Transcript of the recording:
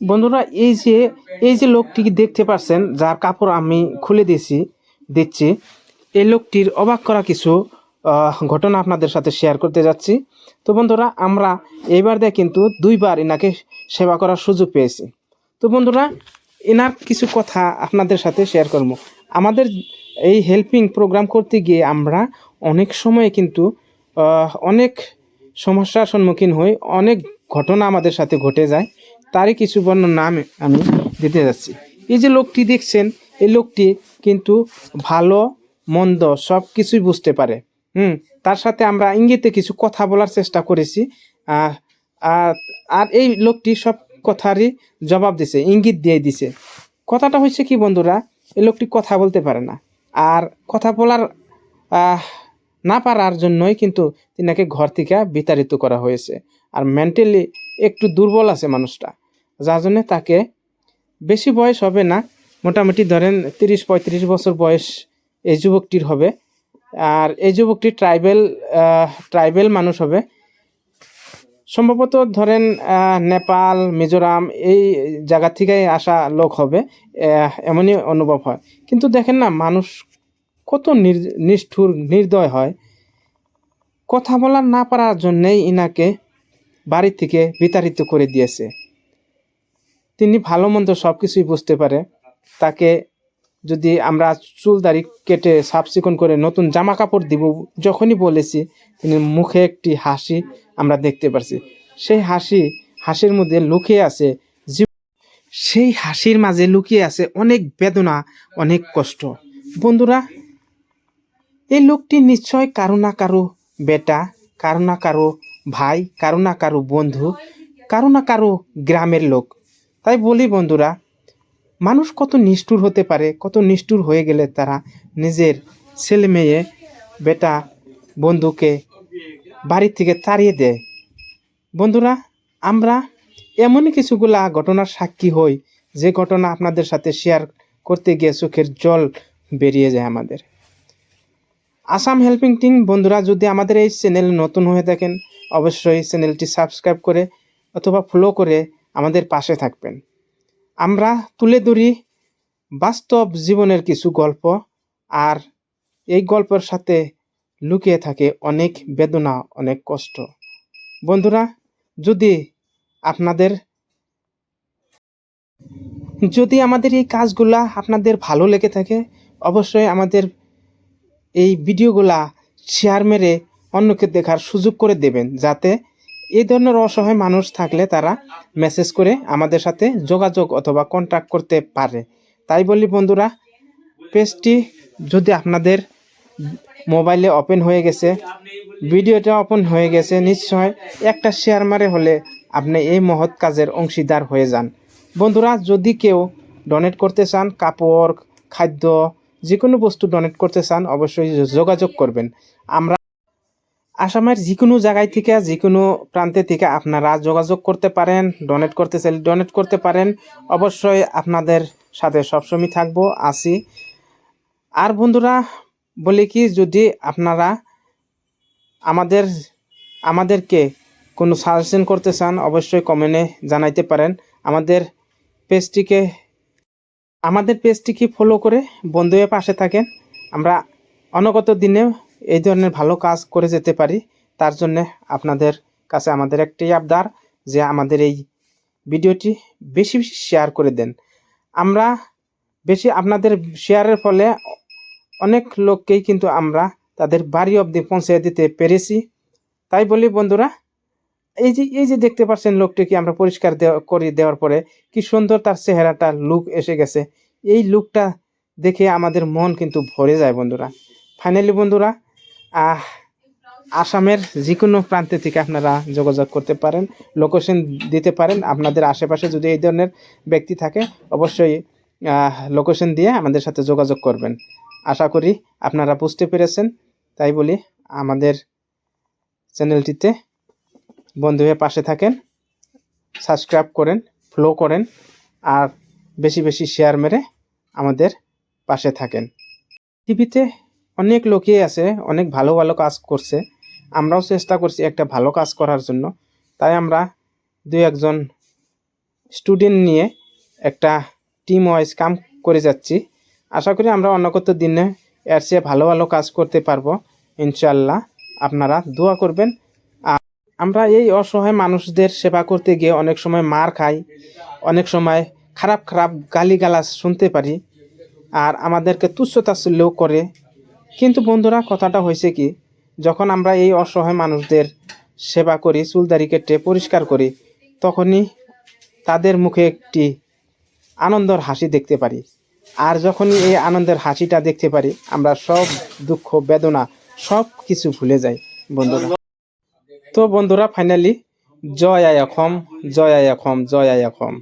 বন্ধুরা, এই যে লোকটিকে দেখতে পাচ্ছেন, যার কাপড় আমি খুলে দিচ্ছি, এই লোকটির অবাক করা কিছু ঘটনা আপনাদের সাথে শেয়ার করতে যাচ্ছি। তো বন্ধুরা, আমরা এইবার দিয়ে কিন্তু 2বার এনাকে সেবা করার সুযোগ পেয়েছি। তো বন্ধুরা, এনার কিছু কথা আপনাদের সাথে শেয়ার করবো। আমাদের এই হেল্পিং প্রোগ্রাম করতে গিয়ে আমরা অনেক সময় কিন্তু অনেক সমস্যার সম্মুখীন হই, অনেক ঘটনা আমাদের সাথে ঘটে যায়। তারই কিছু বর্ণনা আমি দিতে যাচ্ছি। এই যে লোকটি দেখছেন, এই লোকটি কিন্তু ভালো মন্দ সব কিছুই বুঝতে পারে। তার সাথে আমরা ইঙ্গিতে কিছু কথা বলার চেষ্টা করেছি। আহ, আর আর এই লোকটি সব কথারই জবাব দিছে, ইঙ্গিত দিয়ে দিছে। কথাটা হচ্ছে কি বন্ধুরা, এই লোকটি কথা বলতে পারে না। আর কথা বলার না পারার জন্যই কিন্তু তিনাকে ঘর থেকে বিতাড়িত করা হয়েছে। আর মেন্টালি একটু দুর্বল আছে মানুষটা, যার জন্য তাকে, বেশি বয়স হবে না, মোটামুটি ধরেন 30-35 বছর বয়স এই যুবকটির হবে। আর এই যুবকটি ট্রাইবেল মানুষ হবে সম্ভবত, ধরেন নেপাল, মিজোরাম এই জায়গা থেকে আসা লোক হবে, এমনই অনুভব হয়। কিন্তু দেখেন না, মানুষ কত নিষ্ঠুর নির্দয় হয়। কথা বলার না পারার জন্যেই ইনাকে বাড়ি থেকে বিতাড়িত করে দিয়েছে। তিনি ভালো মন্দ সব কিছুই বুঝতে পারে। তাকে যদি আমরা চুল দাড়ি কেটে সাফ চিকন করে নতুন জামা কাপড় দিব, যখনই বলেছি, তিনি মুখে একটি হাসি আমরা দেখতে পারছি। সেই হাসির মধ্যে লুকিয়ে আছে, সেই হাসির মাঝে লুকিয়ে আছে অনেক বেদনা, অনেক কষ্ট। বন্ধুরা, এই লোকটি নিশ্চয় কারো না কারো বেটা, কারো না কারো ভাই, কারো না কারো বন্ধু, কারো না কারো গ্রামের লোক। তাই বলি বন্ধুরা, মানুষ কত নিষ্ঠুর হতে পারে, কত নিষ্ঠুর হয়ে গেলে তারা নিজের ছেলে মেয়ে, বেটা, বন্ধুকে বাড়ি থেকে তাড়িয়ে দেয়। বন্ধুরা, আমরা এমনই কিছুগুলা ঘটনার সাক্ষী হই, যে ঘটনা আপনাদের সাথে শেয়ার করতে গিয়ে চোখের জল বেরিয়ে যায় আমাদের। আসাম হেল্পিং টিম বন্ধুরা, যদি আমাদের এই চ্যানেল নতুন হয়ে থাকেন, অবশ্যই চ্যানেলটি সাবস্ক্রাইব করে অথবা ফলো করে আমাদের পাশে থাকবেন। আমরা তুলে ধরি বাস্তব জীবনের কিছু গল্প, আর এই গল্পের সাথে লুকিয়ে থাকে অনেক বেদনা, অনেক কষ্ট। বন্ধুরা, যদি আমাদের এই কাজগুলা আপনাদের ভালো লেগে থাকে, অবশ্যই আমাদের এই ভিডিওগুলা শেয়ার মেরে অন্যকে দেখার সুযোগ করে দেবেন, যাতে এই ধরনের অসহায় মানুষ থাকলে তারা মেসেজ করে আমাদের সাথে যোগাযোগ অথবা কন্ট্যাক্ট করতে পারে। তাই বলি বন্ধুরা, পেজটি যদি আপনাদের মোবাইলে ওপেন হয়ে গেছে, ভিডিওটা ওপেন হয়ে গেছে, নিশ্চয় একটা শেয়ার মারে হলে আপনি এই মহৎ কাজের অংশীদার হয়ে যান। বন্ধুরা, যদি কেউ ডোনেট করতে চান, কাপড়, খাদ্য, যে কোনো বস্তু ডোনেট করতে চান, অবশ্যই যোগাযোগ করবেন। আমরা আসামের যে কোনো জায়গায় থেকে, যে কোনো প্রান্তে থেকে আপনারা যোগাযোগ করতে পারেন, ডোনেট করতে চাইলে ডোনেট করতে পারেন। অবশ্যই আপনাদের সাথে সবসময় থাকবো, আছি। আর বন্ধুরা, বলি কি, যদি আপনারা আমাদেরকে কোনো সাজেশন করতে চান, অবশ্যই কমেন্টে জানাইতে পারেন। আমাদের পেজটিকে ফলো করে বন্ধু হয়ে পাশে থাকেন। আমরা অনাগত দিনেও এই ধরনের ভালো কাজ করে যেতে পারি। তার জন্য আপনাদের কাছে আমাদের একটাই আবদার, যে আমাদের এই ভিডিওটি বেশি বেশি শেয়ার করে দেন। আমরা আপনাদের শেয়ারের ফলে অনেক লোককেই কিন্তু আমরা তাদের বাড়ি অবধি পৌঁছে দিতে পেরেছি। তাই বলি বন্ধুরা, এই যে দেখতে পাচ্ছেন লোকটিকে আমরা পরিষ্কার করে দেওয়ার পরে কি সুন্দর তার চেহারাটা লুক এসে গেছে। এই লুকটা দেখে আমাদের মন কিন্তু ভরে যায় বন্ধুরা। ফাইনালি বন্ধুরা, আসামের যে কোনো প্রান্তে থেকে আপনারা যোগাযোগ করতে পারেন, লোকেশন দিতে পারেন। আপনাদের আশেপাশে যদি এই ধরনের ব্যক্তি থাকে, অবশ্যই লোকেশন দিয়ে আমাদের সাথে যোগাযোগ করবেন। আশা করি আপনারা বুঝতে পেরেছেন। তাই বলি, আমাদের চ্যানেলটিতে বন্ধু হয়ে পাশে থাকেন, সাবস্ক্রাইব করেন, ফলো করেন, আর বেশি বেশি শেয়ার মেরে আমাদের পাশে থাকেন। টিভিতে অনেক লোকই আছে, অনেক ভালো ভালো কাজ করছে। আমরাও চেষ্টা করছি একটা ভালো কাজ করার জন্য। তাই আমরা 2-1জন স্টুডেন্ট নিয়ে একটা টিম ওয়াইজ কাম করে যাচ্ছি। আশা করি আমরা অন্য কত দিনে এর চেয়ে ভালো ভালো কাজ করতে পারবো ইনশাল্লাহ। আপনারা দোয়া করবেন। আর আমরা এই অসহায় মানুষদের সেবা করতে গিয়ে অনেক সময় মার খাই, অনেক সময় খারাপ খারাপ গালিগালাজ শুনতে পারি, আর আমাদেরকে তুচ্ছ তাচ্ছিল্য করে। কিন্তু বন্ধুরা, কথাটা হয়েছে কি, যখন আমরা এই অসহায় মানুষদের সেবা করি, চুলদারি কেটে পরিষ্কার করি, তখনই তাদের মুখে একটি আনন্দের হাসি দেখতে পারি। আর যখনই এই আনন্দের হাসিটা দেখতে পারি, আমরা সব দুঃখ বেদনা সব কিছু ভুলে যাই বন্ধুরা। তো বন্ধুরা, ফাইনালি জয় আই অসম, জয় আই অসম, জয় আই অসম।